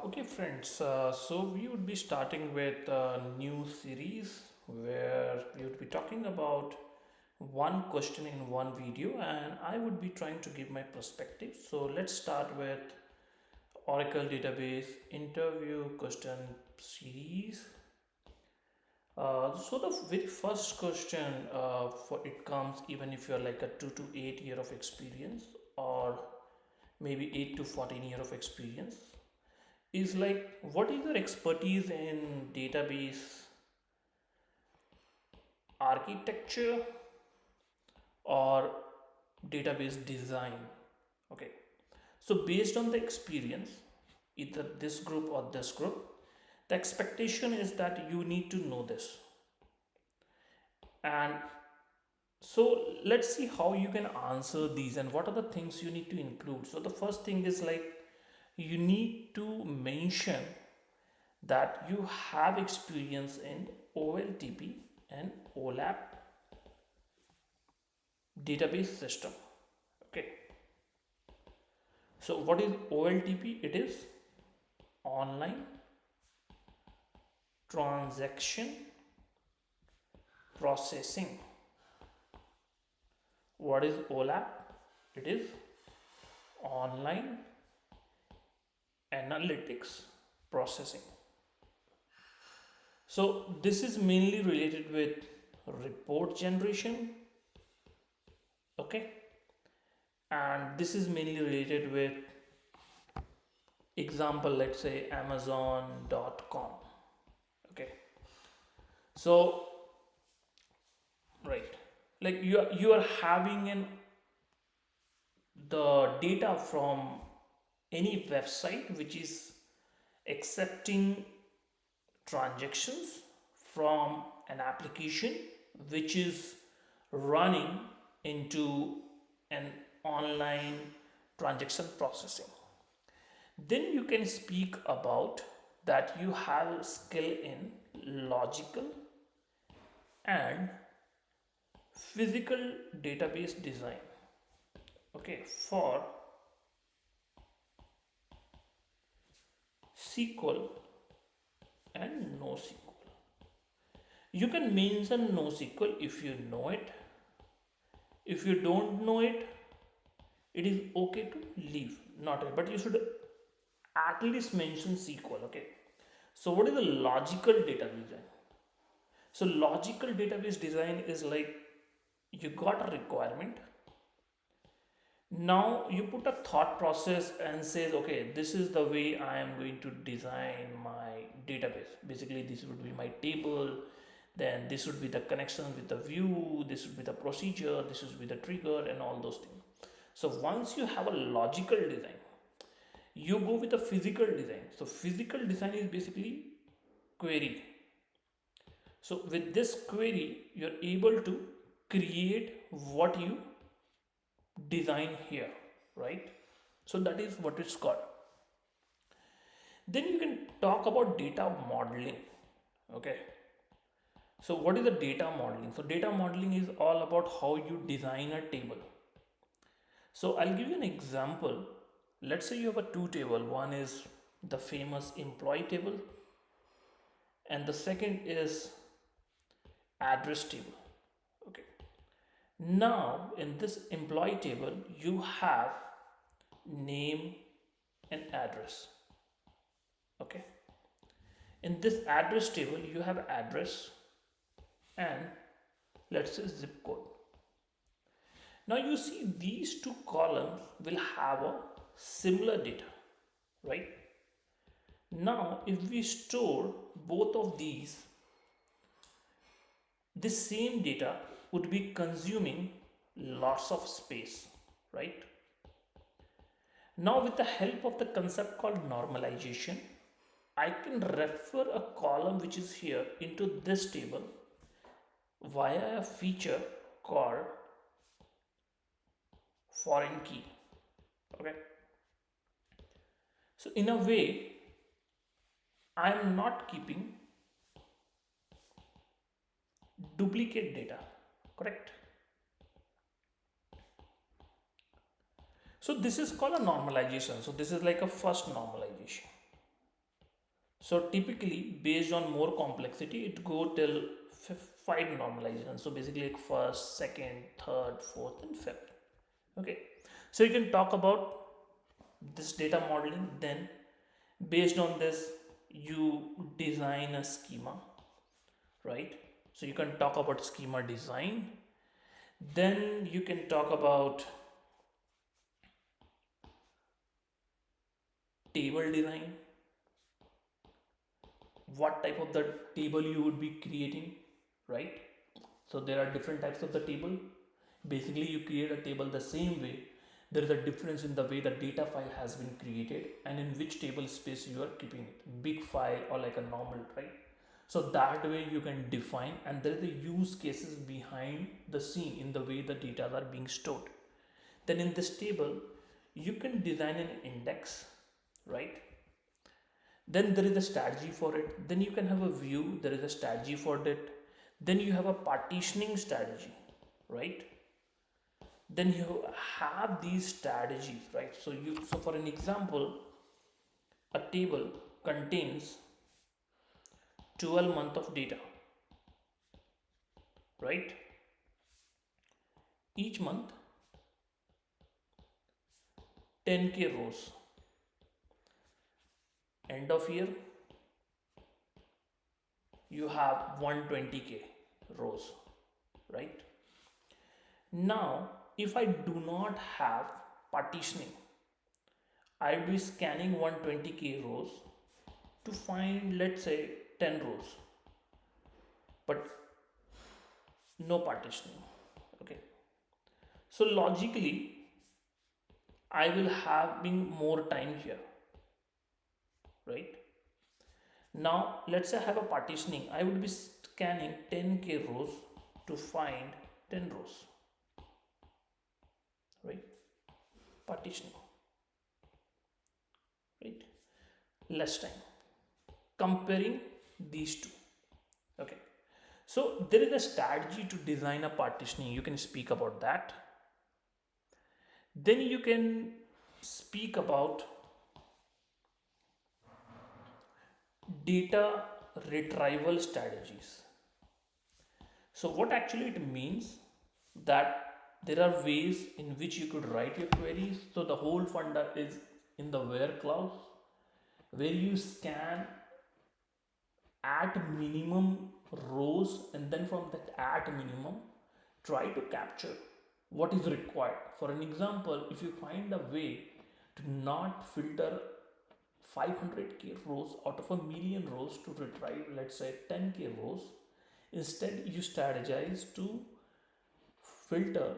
Okay, friends, so we would be starting with a new series where we would be talking about one question in one video, and I would be trying to give my perspective. So let's start with Oracle Database Interview Question Series. So the very first question for it comes even if you're like a 2 to 8 year of experience or maybe 8 to 14 year of experience is like what is your expertise in database architecture or database design. Okay, so based on the experience, either this group or this group, the expectation is that you need to know this. And so let's see how you can answer these and what are the things you need to include. So the first thing is like you need to mention that you have experience in OLTP and OLAP database system. Okay, so what is OLTP? It is online transaction processing. What is OLAP? It is online analytics processing. So this is mainly related with report generation. Okay, and this is mainly related with example, let's say amazon.com. Okay, so right, like you are having an the data from any website which is accepting transactions from an application which is running into an online transaction processing. Then you can speak about that you have skill in logical and physical database design. Okay, for SQL and NoSQL. You can mention NoSQL if you know it. If you don't know it, it is okay to leave, not it, but you should at least mention SQL. Okay. So what is the logical database design? So logical database design is like you got a requirement. Now you put a thought process and says, okay, this is the way I am going to design my database. Basically, this would be my table. Then this would be the connection with the view. This would be the procedure. This would be the trigger and all those things. So once you have a logical design, you go with the physical design. So physical design is basically query. So with this query, you're able to create what you design here, right? So that is what it's called. Then you can talk about data modeling. Okay, so what is the data modeling? So data modeling is all about how you design a table. So I'll give you an example. Let's say you have a two table. One is the famous employee table and the second is address table. Okay, now in this employee table you have name and address. Okay, in this address table you have address and let's say zip code. Now you see these two columns will have a similar data, right? Now if we store both of these, this same data would be consuming lots of space, right? Now with the help of the concept called normalization, I can refer a column which is here into this table via a feature called foreign key. Okay, so in a way I am not keeping duplicate data, correct? So this is called a normalization. So this is like a first normalization. So typically based on more complexity it go till five normalization. So basically like first, second, third, fourth and fifth. Okay, so you can talk about this data modeling. Then based on this you design a schema, right? So you can talk about schema design. Then you can talk about table design, what type of the table you would be creating, right? So there are different types of the table. Basically you create a table the same way. There is a difference in the way the data file has been created and in which table space you are keeping it, big file or like a normal, right? So that way you can define, and there is the use cases behind the scene in the way the data are being stored. Then in this table you can design an index, right? Then there is a strategy for it. Then you can have a view, there is a strategy for it. Then you have a partitioning strategy, right? Then you have these strategies, right? So for an example, a table contains 12 month of data, right? Each month 10k rows. End of year you have 120k rows, right? Now if I do not have partitioning, I'll be scanning 120k rows to find, let's say, 10 rows, but no partitioning. Okay, so logically I will having more time here, right? Now let's say I have a partitioning, I would be scanning 10k rows to find 10 rows, right? Partitioning, right? Less time. Comparing these two. Okay, so there is a strategy to design a partitioning, you can speak about that. Then you can speak about data retrieval strategies. So what actually it means that there are ways in which you could write your queries. So the whole funda is in the where clause, where you scan at minimum rows, and then from that at minimum try to capture what is required. For an example, if you find a way to not filter 500k rows out of a million rows to retrieve, let's say, 10k rows, instead you strategize to filter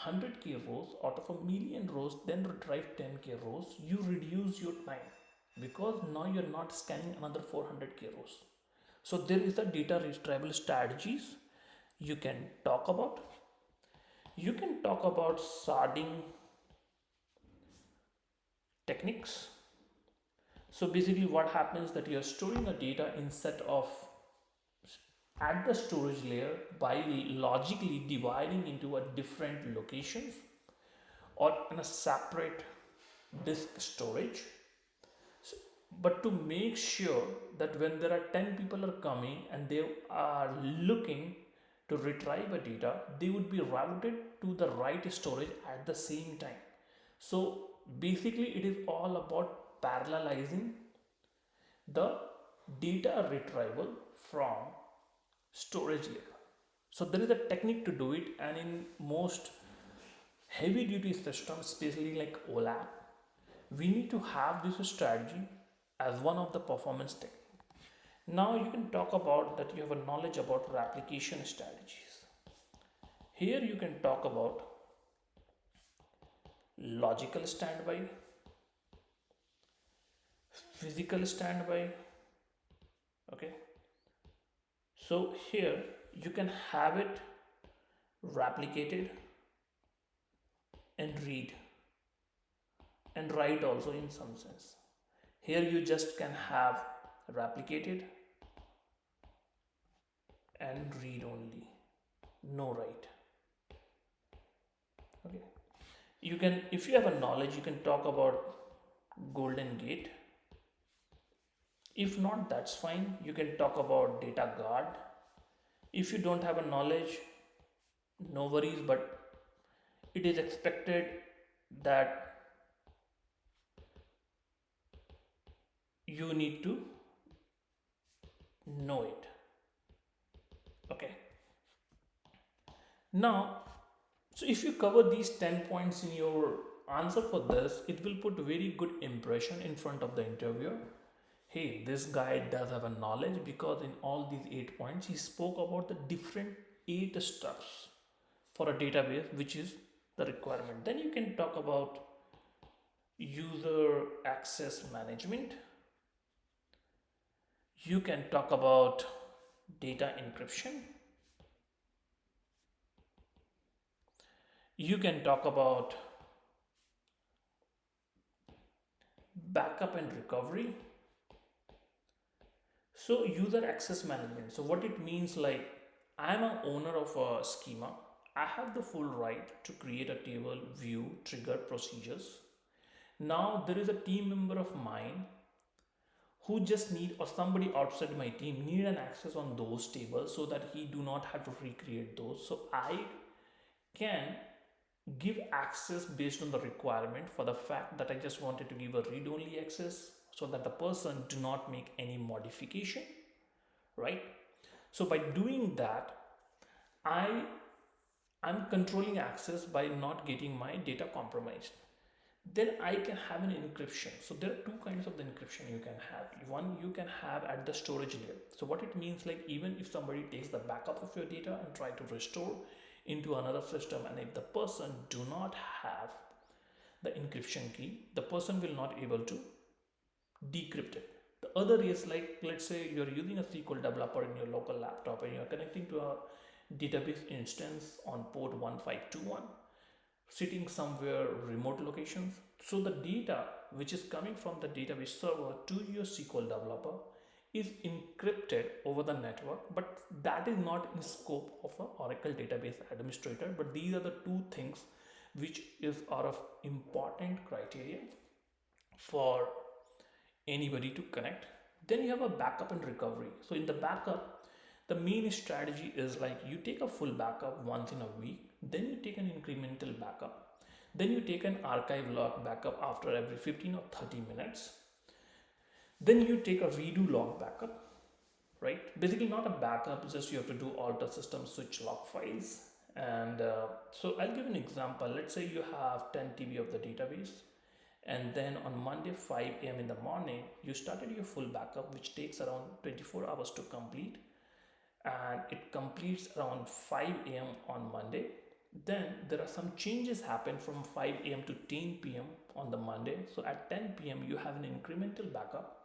100k rows out of a million rows, then retrieve 10k rows. You reduce your time because now you're not scanning another 400k rows. So there is a data retrieval strategies you can talk about. You can talk about sorting techniques. So basically what happens that you're storing a data instead of at the storage layer by logically dividing into a different locations or in a separate disk storage. So, but to make sure that when there are 10 people are coming and they are looking to retrieve a data, they would be routed to the right storage at the same time. So basically it is all about parallelizing the data retrieval from storage layer. So there is a technique to do it, and in most heavy duty systems, especially like OLAP, we need to have this strategy as one of the performance techniques. Now you can talk about that you have a knowledge about replication strategies. Here you can talk about logical standby, physical standby. Okay, so here you can have it replicated and read and write also in some sense. Here you just can have replicated and read only, no write. Okay, you can, if you have a knowledge, you can talk about golden gate, If not, that's fine. You can talk about data guard. If you don't have a knowledge, no worries, but it is expected that you need to know it. Okay. Now, so if you cover these 10 points in your answer for this, it will put very good impression in front of the interviewer. Hey, this guy does have a knowledge because in all these 8 points he spoke about the different 8 steps for a database, which is the requirement. Then you can talk about user access management. You can talk about data encryption. You can talk about backup and recovery. So user access management. So what it means, like, I'm an owner of a schema. I have the full right to create a table, view, trigger procedures. Now there is a team member of mine who just need, or somebody outside my team need an access on those tables so that he do not have to recreate those. So I can give access based on the requirement for the fact that I just wanted to give a read-only access so that the person do not make any modification, right? So by doing that, I I'm controlling access by not getting my data compromised. Then I can have an encryption. So there are two kinds of the encryption you can have. One you can have at the storage layer. So what it means, like, even if somebody takes the backup of your data and try to restore into another system, and if the person do not have the encryption key, the person will not able to decrypt it. The other is, like, let's say you're using a SQL developer in your local laptop and you're connecting to a database instance on port 1521, sitting somewhere remote locations. So the data which is coming from the database server to your SQL developer is encrypted over the network, but that is not in scope of an Oracle database administrator. But these are the two things which is are of important criteria for anybody to connect. Then you have a backup and recovery. So in the backup, the main strategy is, like, you take a full backup once in a week, then you take an incremental backup, then you take an archive log backup after every 15 or 30 minutes, then you take a redo log backup, right? Basically not a backup, just you have to do alter system switch log files. And so I'll give an example. Let's say you have 10 TB of the database, and then on Monday 5 a.m. in the morning you started your full backup, which takes around 24 hours to complete, and it completes around 5 a.m. on Monday. Then there are some changes happen from 5 a.m. to 10 p.m. on the Monday. So at 10 p.m. you have an incremental backup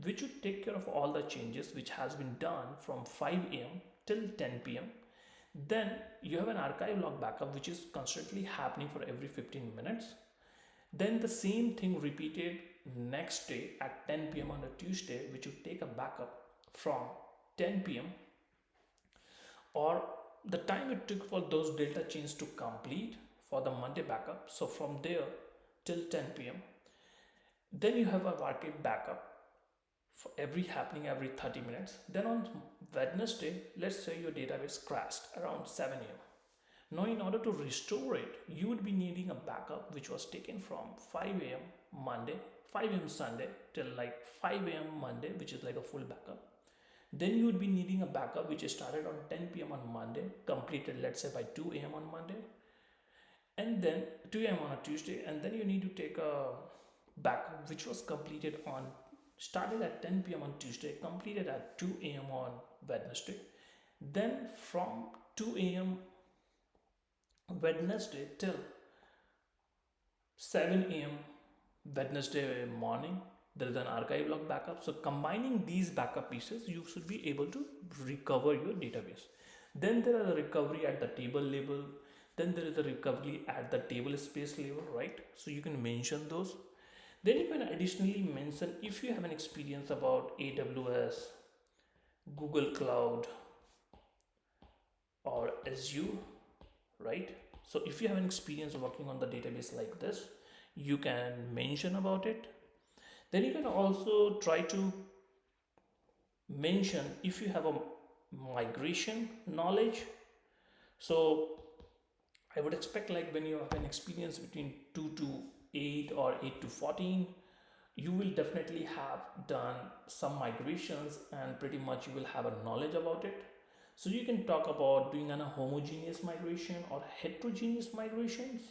which would take care of all the changes which has been done from 5 a.m. till 10 p.m. Then you have an archive log backup which is constantly happening for every 15 minutes. Then the same thing repeated next day at 10 p.m. on a Tuesday, which would take a backup from 10 p.m. or the time it took for those delta chains to complete for the Monday backup. So from there till 10 p.m. Then you have a archive backup for every happening every 30 minutes. Then on Wednesday, let's say your database crashed around 7 a.m. Now, in order to restore it, you would be needing a backup which was taken from 5 a.m. Monday, 5 a.m. Sunday till like 5 a.m. Monday, which is like a full backup. Then you would be needing a backup which is started on 10 p.m. on Monday, completed let's say by 2 a.m. on Monday, and then 2 a.m. on a Tuesday, and then you need to take a backup which was completed on started at 10 p.m. on Tuesday, completed at 2 a.m. on Wednesday. Then from 2 a.m. Wednesday till 7 a.m. Wednesday morning, there is an archive log backup. So combining these backup pieces, you should be able to recover your database. Then there are the recovery at the table level. Then there is a recovery at the table space level, right? So you can mention those. Then you can additionally mention if you have an experience about AWS, Google Cloud, or Azure, right? So if you have an experience working on the database like this, you can mention about it. Then you can also try to mention if you have a migration knowledge. So I would expect like when you have an experience between 2 to 8 or 8 to 14, you will definitely have done some migrations and pretty much you will have a knowledge about it. So you can talk about doing an homogeneous migration or heterogeneous migrations.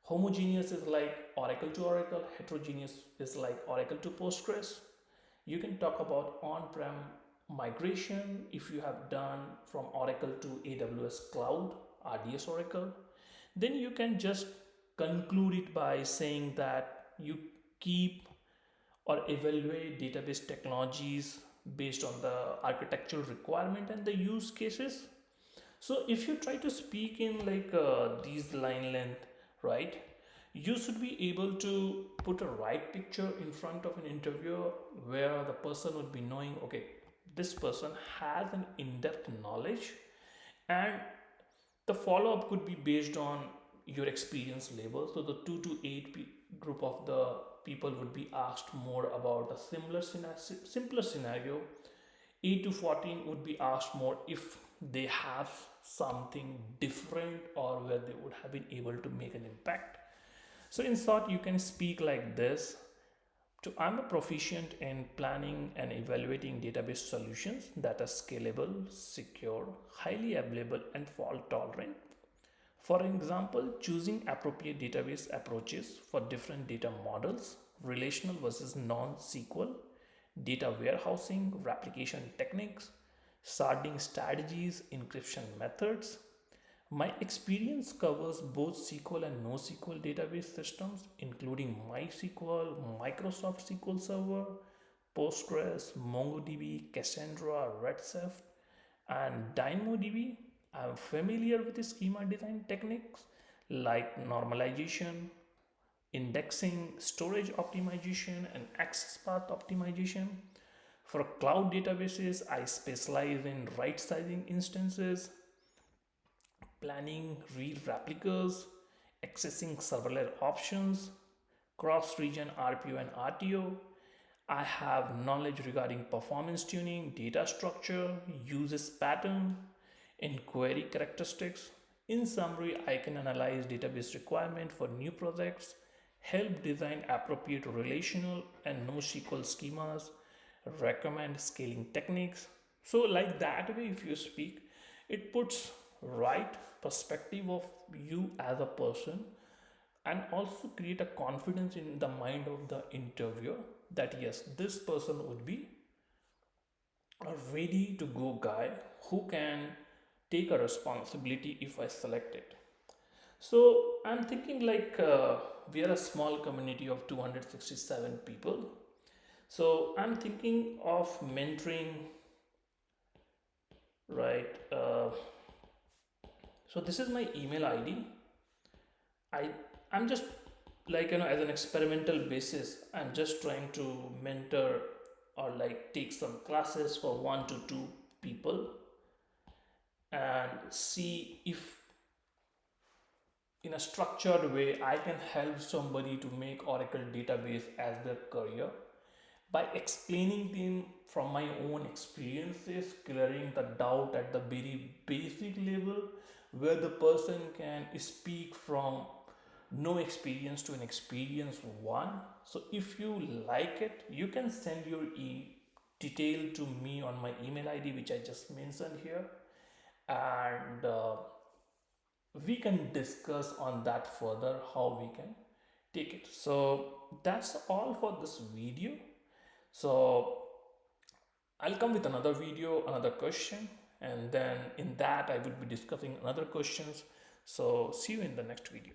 Homogeneous is like Oracle to Oracle, heterogeneous is like Oracle to Postgres. You can talk about on-prem migration if you have done from Oracle to AWS Cloud, RDS Oracle. Then you can just conclude it by saying that you keep or evaluate database technologies based on the architectural requirement and the use cases. So if you try to speak in like these line length, right, you should be able to put a right picture in front of an interviewer where the person would be knowing, okay, this person has an in-depth knowledge, and the follow-up could be based on your experience level. So the 2 to 8 group of the people would be asked more about a simpler scenario. 8 to 14 would be asked more if they have something different or where they would have been able to make an impact. So in short, you can speak like this: to I'm a proficient in planning and evaluating database solutions that are scalable, secure, highly available, and fault tolerant. For example, choosing appropriate database approaches for different data models, relational versus non-SQL, data warehousing, replication techniques, sharding strategies, encryption methods. My experience covers both SQL and NoSQL database systems, including MySQL, Microsoft SQL Server, Postgres, MongoDB, Cassandra, Redshift, and DynamoDB. I'm familiar with the schema design techniques like normalization, indexing, storage optimization, and access path optimization. For cloud databases, I specialize in right sizing instances, planning real replicas, accessing serverless options, cross region RPO and RTO. I have knowledge regarding performance tuning, data structure, uses pattern, and query characteristics. In summary, I can analyze database requirement for new projects, help design appropriate relational and NoSQL schemas, recommend scaling techniques. So, like that way, if you speak, it puts right perspective of you as a person and also create a confidence in the mind of the interviewer that yes, this person would be a ready to go guy who can take a responsibility if I select it. So I'm thinking like we are a small community of 267 people. So I'm thinking of mentoring, right? So this is my email ID. I I'm just like as an experimental basis, I'm just trying to mentor or like take some classes for 1 to 2 people and see if in a structured way I can help somebody to make Oracle database as their career by explaining them from my own experiences, clearing the doubt at the very basic level where the person can speak from no experience to an experience one. So if you like it, you can send your detail to me on my email ID, which I just mentioned here, and we can discuss on that further how we can take it. So that's all for this video. So I'll come with another video, another question, and then in that I will be discussing another questions. So see you in the next video.